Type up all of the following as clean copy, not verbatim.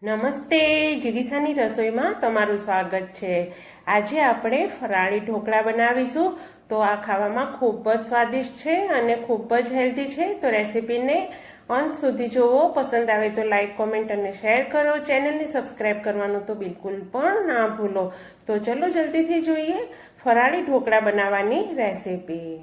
નમસ્તે, જીગીસાની રસોઈમાં તમારું સ્વાગત છે। આજે આપણે ફરાળી ઢોકળા બનાવીશું। તો આ ખાવામાં ખૂબ જ સ્વાદિષ્ટ છે અને ખૂબ જ હેલ્ધી છે। તો રેસીપીને અંત સુધી જોવો। પસંદ આવે તો લાઈક, કોમેન્ટ અને શેર કરો। ચેનલને સબસ્ક્રાઈબ કરવાનું તો બિલકુલ પણ ના ભૂલો। તો ચલો જલ્દીથી જોઈએ ફરાળી ઢોકળા બનાવવાની રેસીપી।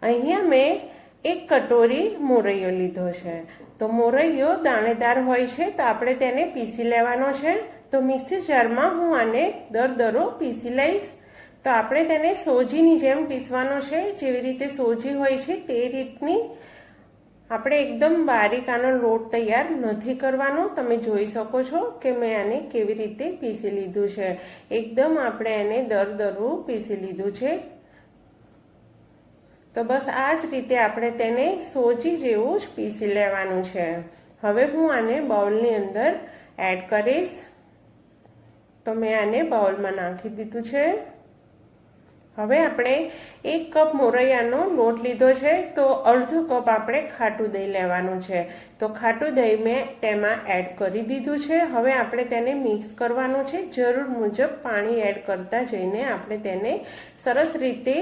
અહીંયા મેં એક કટોરી મોરૈયો લીધો છે। તો મોરૈયો દાણેદાર હોય છે, તો આપણે તેને પીસી લેવાનો છે। તો મિક્સી જારમાં હું આને દરદરો પીસી લઈશ। તો આપણે તેને સોજીની જેમ પીસવાનો છે, જેવી રીતે સોજી હોય છે તે રીતની। આપણે એકદમ બારીક આનો લોટ તૈયાર નથી કરવાનો। તમે જોઈ શકો છો કે મેં આને કેવી રીતે પીસી લીધું છે। એકદમ આપણે એને દરદરું પીસી લીધું છે। તો બસ આ જ રીતે આપણે તેને સોજી જેવું જ પીસી લેવાનું છે। હવે હું આને બાઉલની અંદર એડ કરીશ। તો મેં આને બાઉલમાં નાખી દીધું છે। હવે આપણે 1 કપ મોરૈયાનો લોટ લીધો છે, તો અડધો કપ આપણે ખાટું દહીં લેવાનું છે। તો ખાટું દહીં મેં તેમાં એડ કરી દીધું છે। હવે આપણે તેને મિક્સ કરવાનું છે। જરૂર મુજબ પાણી એડ કરતા જઈને આપણે તેને સરસ રીતે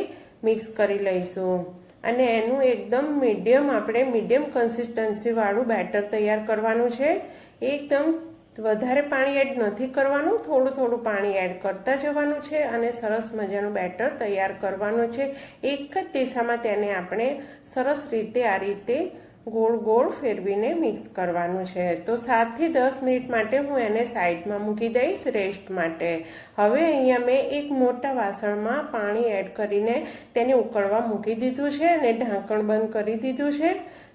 મિક્સ કરી લઈશું અને એનું એકદમ મીડિયમ કન્સિસ્ટન્સી વાળું બેટર તૈયાર કરવાનું છે। એકદમ વધારે પાણી એડ નથી કરવાનું, થોડું પાણી એડ કરતા જવાનું છે અને સરસ મજાનું બેટર તૈયાર કરવાનું છે। એક જ દિશામાં તેને આપણે સરસ રીતે આ રીતે ગોળ ગોળ ફેરવીને મિક્સ કરવાનું છે। તો 7 થી 10 મિનિટ માટે હું એને સાઈડમાં મૂકી દઈશ રેસ્ટ માટે। હવે અહીંયા મેં એક મોટા વાસણમાં પાણી એડ કરીને તેને ઉકળવા મૂકી દીધું છે અને ઢાંકણ બંધ કરી દીધું છે।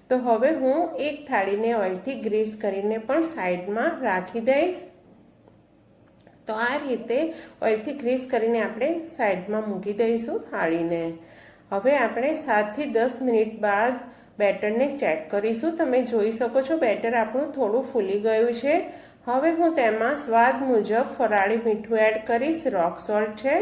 તો હવે હું એક થાળીને ઓઇલથી ગ્રીસ કરીને પણ સાઈડમાં રાખી દઈશ। તો આ રીતે ઓઇલથી ગ્રીસ કરીને આપણે સાઈડમાં મૂકી દઈશું થાળીને। હવે આપણે 7 થી 10 મિનિટ બાદ બેટરને ચેક કરીશું। તમે જોઈ શકો છો બેટર આપણું થોડું ફૂલી ગયું છે। હવે હું તેમાં સ્વાદ મુજબ ફરાળી મીઠું એડ કરીશ, રોક સોલ્ટ છે।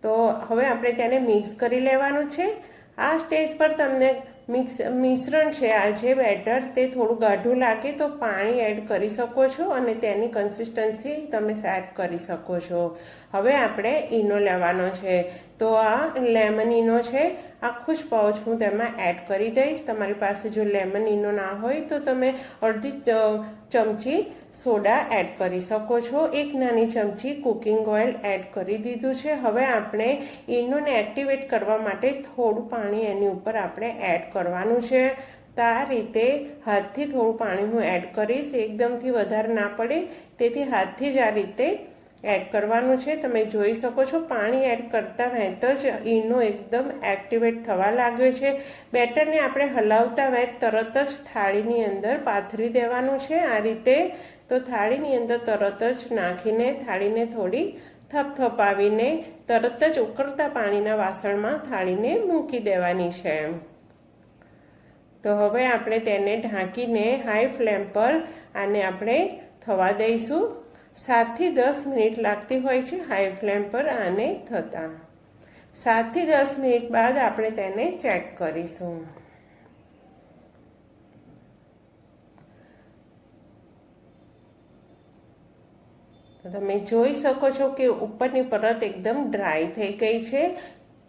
તો હવે આપણે તેને મિક્સ કરી લેવાનું છે। આ સ્ટેજ પર તમને મિશ્રણ છે, આ જે બેટર તે થોડું ગાઢું લાગે તો પાણી એડ કરી શકો છો અને તેની કન્સિસ્ટન્સી તમે સેટ કરી શકો છો। હવે આપણે ઈનો લેવાનો છે। તો આ લેમન ઈનો છે, આખું જ પાઉચ હું તેમાં એડ કરી દઈશ। તમારી પાસે જો લેમન ઈનો ના હોય તો તમે અડધી ચમચી સોડા એડ કરી શકો છો। 1 નાની ચમચી કુકિંગ ઓઇલ એડ કરી દીધું છે। હવે આપણે ઈનોને એક્ટિવેટ કરવા માટે થોડું પાણી એની ઉપર આપણે એડ કરવાનું છે। તો આ રીતે હાથથી થોડું પાણી હું એડ કરીશ, એકદમથી વધારે ના પડે તેથી હાથથી જ આ રીતે એડ કરવાનું છે। તમે જોઈ શકો છો પાણી એડ કરતા વહેત જ ઈનો એકદમ એક્ટિવેટ થવા લાગ્યો છે। બેટરને આપણે હલાવતા વહેત તરત જ થાળીની અંદર પાથરી દેવાનું છે આ રીતે। તો થાળીની અંદર તરત જ નાખીને થાળીને થોડી થપથપાવીને તરત જ ઉકળતા પાણીના વાસણમાં થાળીને મૂકી દેવાની છે। તો હવે આપણે તેને ઢાંકીને હાઈ ફ્લેમ પર આને આપણે થવા દઈશું। 7 થી 10 મિનિટ લાગતી હોય છે હાઈ ફ્લેમ પર આને થતાં। 7 થી 10 મિનિટ બાદ આપણે તેને ચેક કરીશું। તમે જોઈ શકો છો કે ઉપરની પરત એકદમ ડ્રાય થઈ ગઈ છે।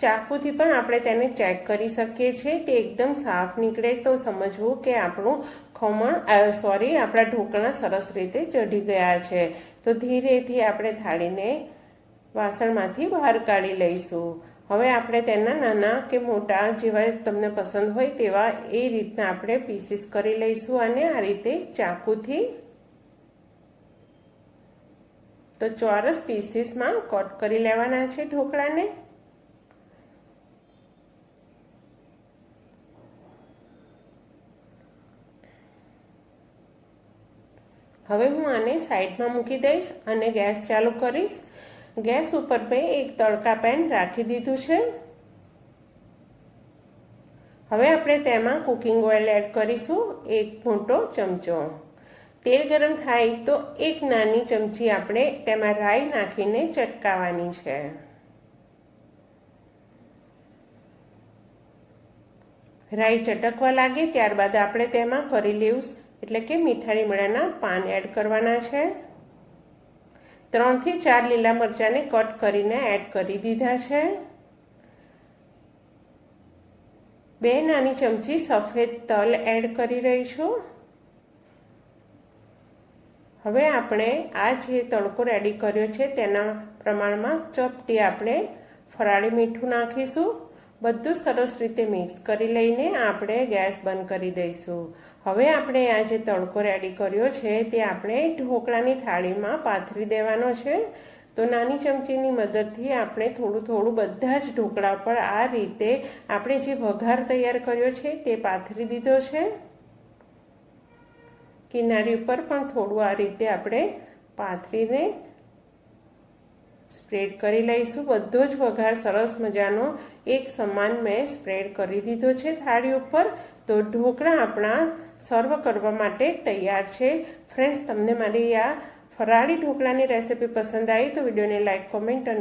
ચાકુથી પણ આપણે તેને ચેક કરી શકીએ છીએ। તે એકદમ સાફ નીકળે તો સમજવું કે આપણું આપણા ઢોકળા સરસ રીતે ચઢી ગયા છે। તો ધીરેથી આપણે થાળીને વાસણમાંથી બહાર કાઢી લઈશું। હવે આપણે તેના નાના કે મોટા જેવા તમને પસંદ હોય તેવા એ રીતના આપણે પીસીસ કરી લઈશું અને આ રીતે ચાકુથી તો ચોરસ પીસીસમાં કટ કરી લેવાના છે ઢોકળાને। હવે હું આને સાઈડમાં મૂકી દઈશ અને ગેસ ચાલુ કરીશ। ગેસ ઉપર મેં એક તળકા પેન રાખી દીધું છે। હવે આપણે તેમાં કુકિંગ ઓઇલ એડ કરીશું, 1 મોટો ચમચો। તેલ ગરમ થાય તો 1 નાની ચમચી આપણે તેમાં રાઈ નાખીને ચટકાવવાની છે। રાઈ ચટકવા લાગે ત્યારબાદ આપણે તેમાં કરી લીવ્સ એટલે કે મીઠા લીમડાના પાન એડ કરવાના છે. 3 થી 4 લીલા મરચાંને કટ કરીને એડ કરી દીધા છે. 2 નાની ચમચી સફેદ તલ એડ કરી રહી છું. હવે આપણે આ જે તડકો રેડી કર્યો છે તેના પ્રમાણમાં ચપટી આપણે ફરાળી મીઠું નાખીશું. બધું સરસ રીતે મિક્સ કરી લઈને આપણે ગેસ બંધ કરી દઈશું. હવે આપણે આ જે તડકો રેડી કર્યો છે તે આપણે ઢોકળાની થાળીમાં પાથરી દેવાનો છે. તો નાની ચમચીની મદદથી આપણે થોડું થોડું બધા જ ઢોકળા પર આ રીતે આપણે જે વઘાર તૈયાર કર્યો છે તે પાથરી દીધો છે. કિનારી ઉપર પણ થોડું આ રીતે આપણે પાથરીને સ્પ્રેડ કરી લઈશું. બધો જ વઘાર સરસ મજાનો એક સમાન મેં સ્પ્રેડ કરી દીધો છે થાળી ઉપર. તો ઢોકળા આપણા સર્વ કરવા માટે તૈયાર છે. ફ્રેન્ડ્સ, તમને મારી આ ફરાળી ઢોકળાની રેસિપી પસંદ આવી તો વિડીયોને લાઈક, કોમેન્ટ અને